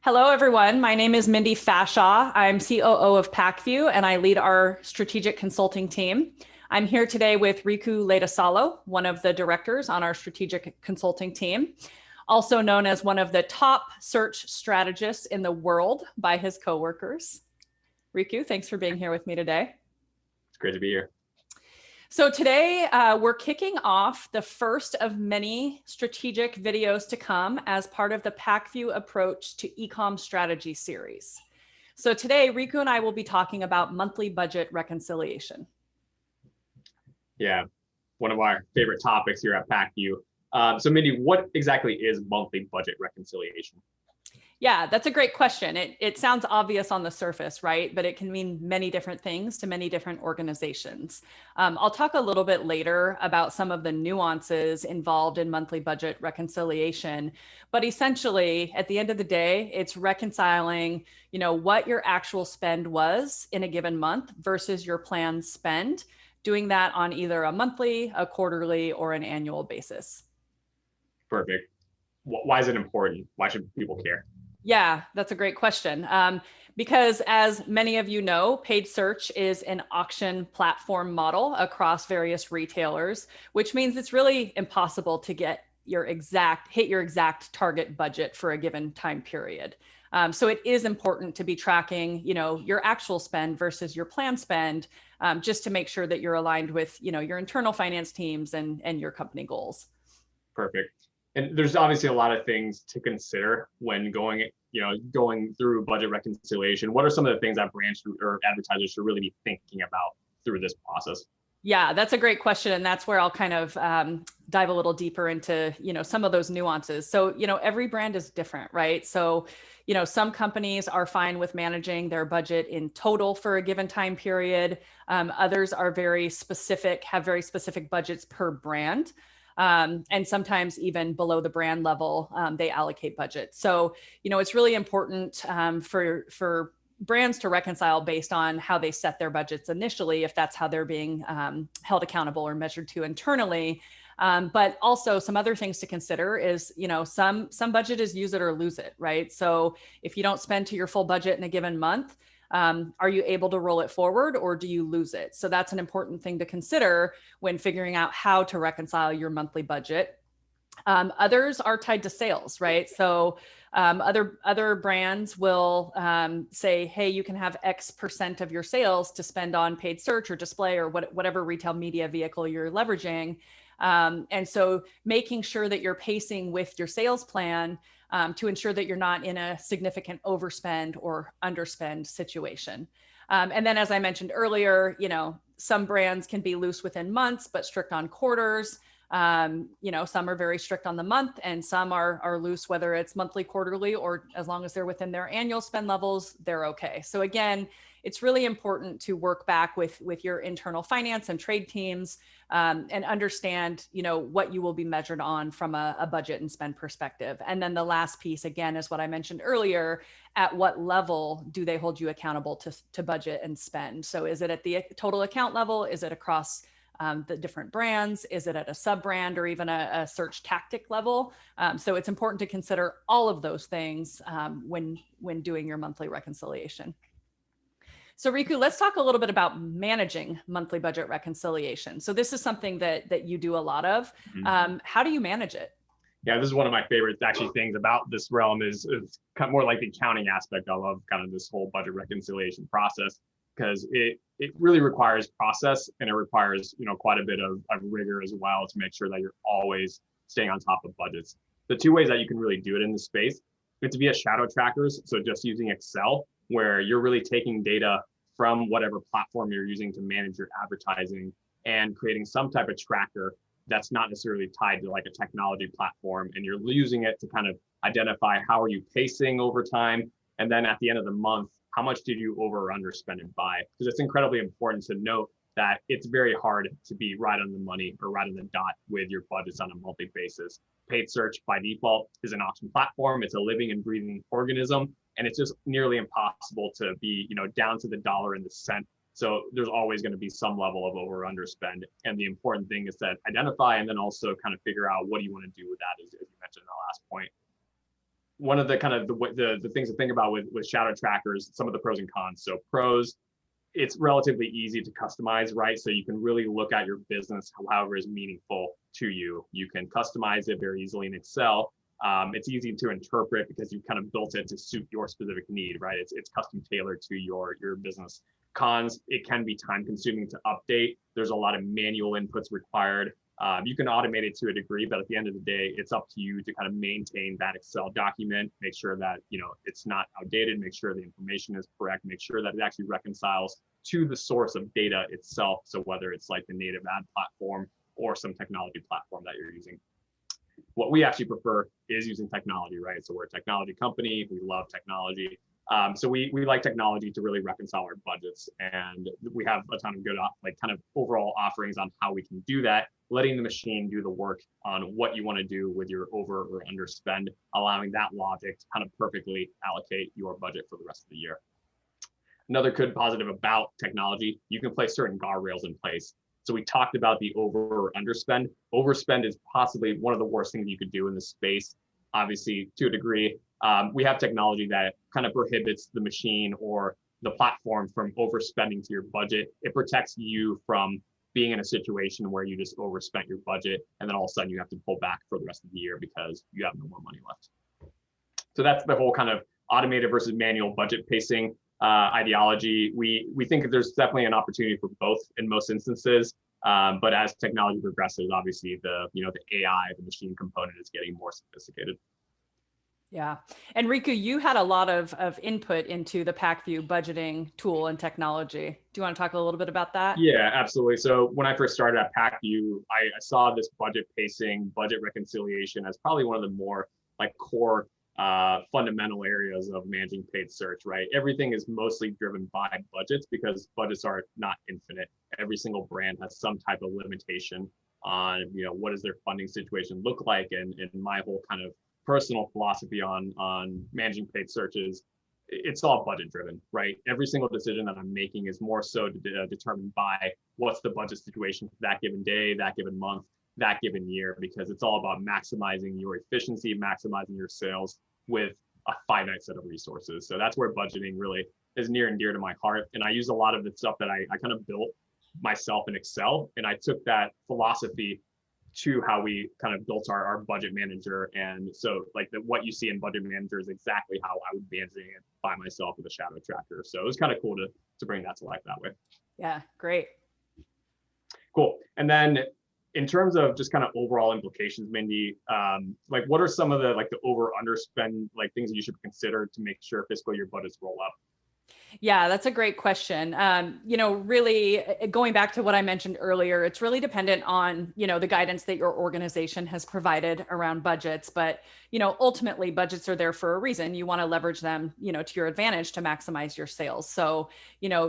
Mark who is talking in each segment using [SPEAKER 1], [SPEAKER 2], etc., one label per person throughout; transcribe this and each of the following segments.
[SPEAKER 1] Hello, everyone. My name is Mindy Fashaw. I'm COO of Pacvue, and I lead our strategic consulting team. I'm here today with Riku Laitasalo, one of the directors on our strategic consulting team, also known as one of the top search strategists in the world by his coworkers. Riku, thanks for being here with me today.
[SPEAKER 2] It's great to be here.
[SPEAKER 1] So today we're kicking off the first of many strategic videos to come as part of the Pacvue Approach to eComm strategy series. So today, Riku and I will be talking about monthly budget reconciliation.
[SPEAKER 2] Yeah, one of our favorite topics here at Pacvue. So Mindy, what exactly is monthly budget reconciliation?
[SPEAKER 1] Yeah, that's a great question. It sounds obvious on the surface, right? But it can mean many different things to many different organizations. I'll talk a little bit later about some of the nuances involved in monthly budget reconciliation. But essentially, at the end of the day, it's reconciling, what your actual spend was in a given month versus your planned spend, doing that on either a monthly, a quarterly, or an annual basis.
[SPEAKER 2] Perfect. Why is it important? Why should people care?
[SPEAKER 1] Yeah, that's a great question. Because as many of you know, paid search is an auction platform model across various retailers, which means it's really impossible to hit your exact target budget for a given time period. So it is important to be tracking, your actual spend versus your planned spend, just to make sure that you're aligned with, your internal finance teams and your company goals.
[SPEAKER 2] Perfect. And there's obviously a lot of things to consider when going through budget reconciliation. What are some of the things that brands or advertisers should really be thinking about through this process?
[SPEAKER 1] Yeah, that's a great question. And that's where I'll kind of dive a little deeper into, some of those nuances. So, every brand is different, right? So, some companies are fine with managing their budget in total for a given time period. Others are have very specific budgets per brand. And sometimes even below the brand level, they allocate budget. So, it's really important for brands to reconcile based on how they set their budgets initially, if that's how they're being held accountable or measured to internally. But also some other things to consider is, some budget is use it or lose it, right? So if you don't spend to your full budget in a given month, are you able to roll it forward or do you lose it? So that's an important thing to consider when figuring out how to reconcile your monthly budget. Others are tied to sales, right? So other brands will say, hey, you can have X% of your sales to spend on paid search or display or whatever retail media vehicle you're leveraging. And so making sure that you're pacing with your sales plan to ensure that you're not in a significant overspend or underspend situation. And then, as I mentioned earlier, some brands can be loose within months, but strict on quarters. Some are very strict on the month and some are loose, whether it's monthly, quarterly, or as long as they're within their annual spend levels, they're okay. So again, it's really important to work back with your internal finance and trade teams and understand, what you will be measured on from a budget and spend perspective. And then the last piece, again, is what I mentioned earlier, at what level do they hold you accountable to budget and spend? So is it at the total account level? Is it across the different brands? Is it at a sub brand or even a search tactic level? So it's important to consider all of those things when doing your monthly reconciliation. So Riku, let's talk a little bit about managing monthly budget reconciliation. So this is something that you do a lot of. Mm-hmm. How do you manage it?
[SPEAKER 2] Yeah, this is one of my favorite things about this realm is kind of more like the accounting aspect of kind of this whole budget reconciliation process, because it really requires process and it requires quite a bit of rigor as well to make sure that you're always staying on top of budgets. The two ways that you can really do it in this space is via shadow trackers, so just using Excel, where you're really taking data from whatever platform you're using to manage your advertising and creating some type of tracker that's not necessarily tied to like a technology platform, and you're using it to kind of identify how are you pacing over time, and then at the end of the month, how much did you over or underspend and buy? Because it's incredibly important to note that it's very hard to be right on the money or right on the dot with your budgets on a monthly basis. Paid search by default is an auction platform. It's a living and breathing organism, and it's just nearly impossible to be, down to the dollar and the cent. So there's always going to be some level of over or underspend. And the important thing is to identify and then also kind of figure out what do you want to do with that, as you mentioned in the last point. one of the kind of the things to think about with shadow trackers, some of the pros and cons. So pros, it's relatively easy to customize, right? So you can really look at your business however is meaningful to you. You can customize it very easily in Excel. It's easy to interpret because you kind of built it to suit your specific need, right? It's custom tailored to your business. Cons, it can be time consuming to update. There's a lot of manual inputs required. You can automate it to a degree, but at the end of the day, it's up to you to kind of maintain that Excel document, make sure that, it's not outdated, make sure the information is correct, make sure that it actually reconciles to the source of data itself. So whether it's like the native ad platform or some technology platform that you're using. What we actually prefer is using technology, right? So we're a technology company, we love technology. So we like technology to really reconcile our budgets, and we have a ton of good kind of overall offerings on how we can do that, letting the machine do the work on what you want to do with your over or underspend, allowing that logic to kind of perfectly allocate your budget for the rest of the year. Another good positive about technology, you can place certain guardrails in place. So we talked about the over or underspend. Overspend is possibly one of the worst things you could do in this space. Obviously, to a degree, we have technology that kind of prohibits the machine or the platform from overspending to your budget. It protects you from being in a situation where you just overspent your budget and then all of a sudden you have to pull back for the rest of the year because you have no more money left. So that's the whole kind of automated versus manual budget pacing ideology. We think that there's definitely an opportunity for both in most instances. But as technology progresses, obviously the AI, the machine component is getting more sophisticated.
[SPEAKER 1] Yeah. And Riku, you had a lot of input into the Pacvue budgeting tool and technology. Do you want to talk a little bit about that?
[SPEAKER 2] Yeah, absolutely. So when I first started at Pacvue, I saw this budget pacing, budget reconciliation as probably one of the more core fundamental areas of managing paid search, right? Everything is mostly driven by budgets because budgets are not infinite. Every single brand has some type of limitation on, what does their funding situation look like? And my whole kind of personal philosophy on managing paid searches, it's all budget driven, right? Every single decision that I'm making is more so determined by what's the budget situation for that given day, that given month, that given year, because it's all about maximizing your efficiency, maximizing your sales with a finite set of resources. So that's where budgeting really is near and dear to my heart. And I use a lot of the stuff that I kind of built myself in Excel. And I took that philosophy to how we kind of built our budget manager. And so what you see in budget manager is exactly how I would be managing it by myself with a shadow tracker. So it was kind of cool to bring that to life that way.
[SPEAKER 1] Yeah, great.
[SPEAKER 2] Cool. And then in terms of just kind of overall implications, Mindy, what are some of the over underspend things that you should consider to make sure fiscal year budgets roll up?
[SPEAKER 1] Yeah, that's a great question. Really going back to what I mentioned earlier, it's really dependent on, the guidance that your organization has provided around budgets. But, ultimately budgets are there for a reason. You want to leverage them, to your advantage to maximize your sales. So,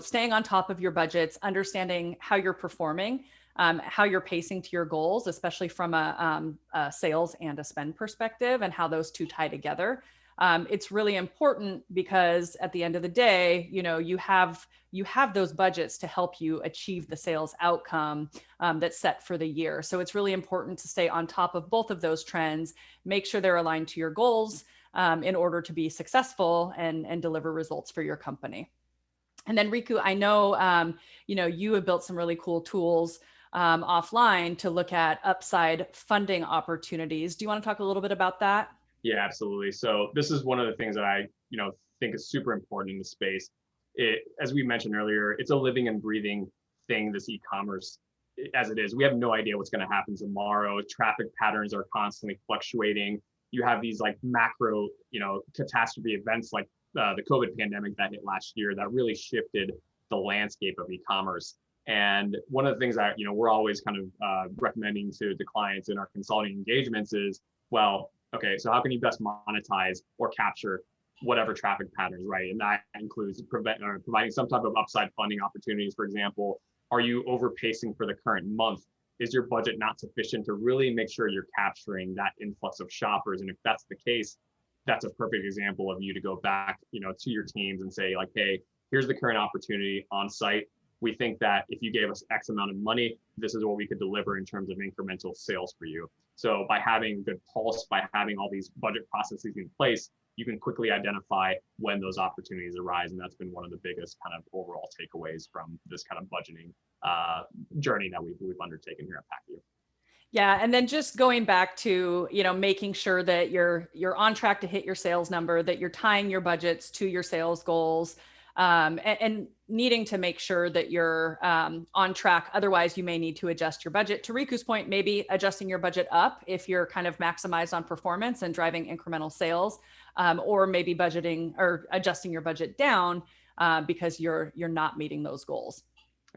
[SPEAKER 1] staying on top of your budgets, understanding how you're performing, how you're pacing to your goals, especially from a sales and a spend perspective, and how those two tie together. It's really important because at the end of the day, you have those budgets to help you achieve the sales outcome that's set for the year. So it's really important to stay on top of both of those trends, make sure they're aligned to your goals in order to be successful and deliver results for your company. And then Riku, I know, you have built some really cool tools offline to look at upside funding opportunities. Do you want to talk a little bit about that?
[SPEAKER 2] Yeah, absolutely. So this is one of the things that I, think is super important in the space. As we mentioned earlier, it's a living and breathing thing, this e-commerce as it is. We have no idea what's going to happen tomorrow. Traffic patterns are constantly fluctuating. You have these macro, catastrophe events like the COVID pandemic that hit last year that really shifted the landscape of e-commerce. And one of the things that, we're always kind of recommending to clients in our consulting engagements is, well, okay, so how can you best monetize or capture whatever traffic patterns, right? And that includes providing some type of upside funding opportunities. For example, are you overpacing for the current month? Is your budget not sufficient to really make sure you're capturing that influx of shoppers? And if that's the case, that's a perfect example of you to go back, to your teams and say hey, here's the current opportunity on site. We think that if you gave us X amount of money, this is what we could deliver in terms of incremental sales for you. So by having good pulse, by having all these budget processes in place, you can quickly identify when those opportunities arise. And that's been one of the biggest kind of overall takeaways from this kind of budgeting journey that we've undertaken here at Pacvue.
[SPEAKER 1] Yeah, and then just going back to, making sure that you're on track to hit your sales number, that you're tying your budgets to your sales goals, and needing to make sure that you're on track. Otherwise, you may need to adjust your budget. To Riku's point, maybe adjusting your budget up if you're kind of maximized on performance and driving incremental sales, or maybe budgeting or adjusting your budget down because you're not meeting those goals.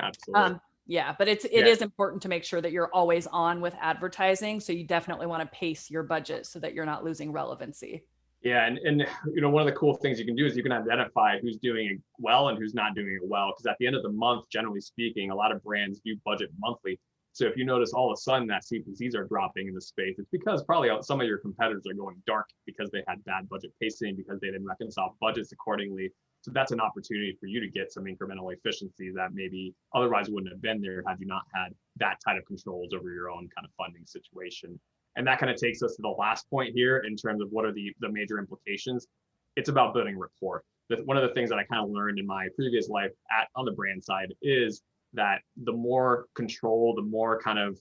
[SPEAKER 2] Absolutely.
[SPEAKER 1] Yeah, but it is important to make sure that you're always on with advertising. So you definitely want to pace your budget so that you're not losing relevancy.
[SPEAKER 2] Yeah, and one of the cool things you can do is you can identify who's doing it well and who's not doing it well. Because at the end of the month, generally speaking, a lot of brands do budget monthly. So if you notice all of a sudden that CPCs are dropping in the space, it's because probably some of your competitors are going dark because they had bad budget pacing, because they didn't reconcile budgets accordingly. So that's an opportunity for you to get some incremental efficiencies that maybe otherwise wouldn't have been there had you not had that type of controls over your own kind of funding situation. And that kind of takes us to the last point here in terms of what are the major implications. It's about building rapport. One of the things that I kind of learned in my previous life on the brand side is that the more control, the more kind of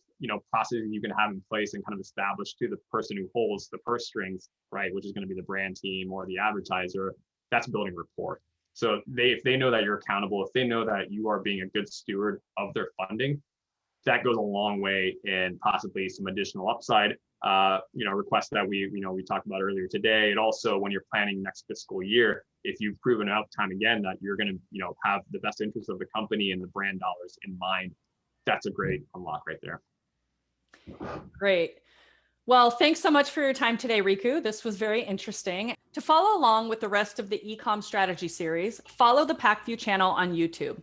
[SPEAKER 2] processes you can have in place and kind of establish to the person who holds the purse strings, right, which is going to be the brand team or the advertiser, that's building rapport. So if they know that you're accountable, if they know that you are being a good steward of their funding, that goes a long way in possibly some additional upside. Requests that we talked about earlier today. And also when you're planning next fiscal year, if you've proven out time again that you're going to have the best interest of the company and the brand dollars in mind, that's a great unlock right there.
[SPEAKER 1] Great. Well, thanks so much for your time today, Riku. This was very interesting. To follow along with the rest of the eComm strategy series, follow the Pacvue channel on YouTube.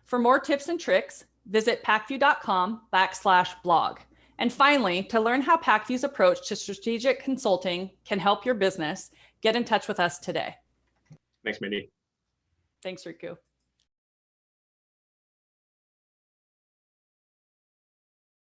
[SPEAKER 1] For more tips and tricks, visit pacvue.com/blog. And finally, to learn how Pacvue's approach to strategic consulting can help your business, get in touch with us today.
[SPEAKER 2] Thanks, Mindy.
[SPEAKER 1] Thanks, Riku.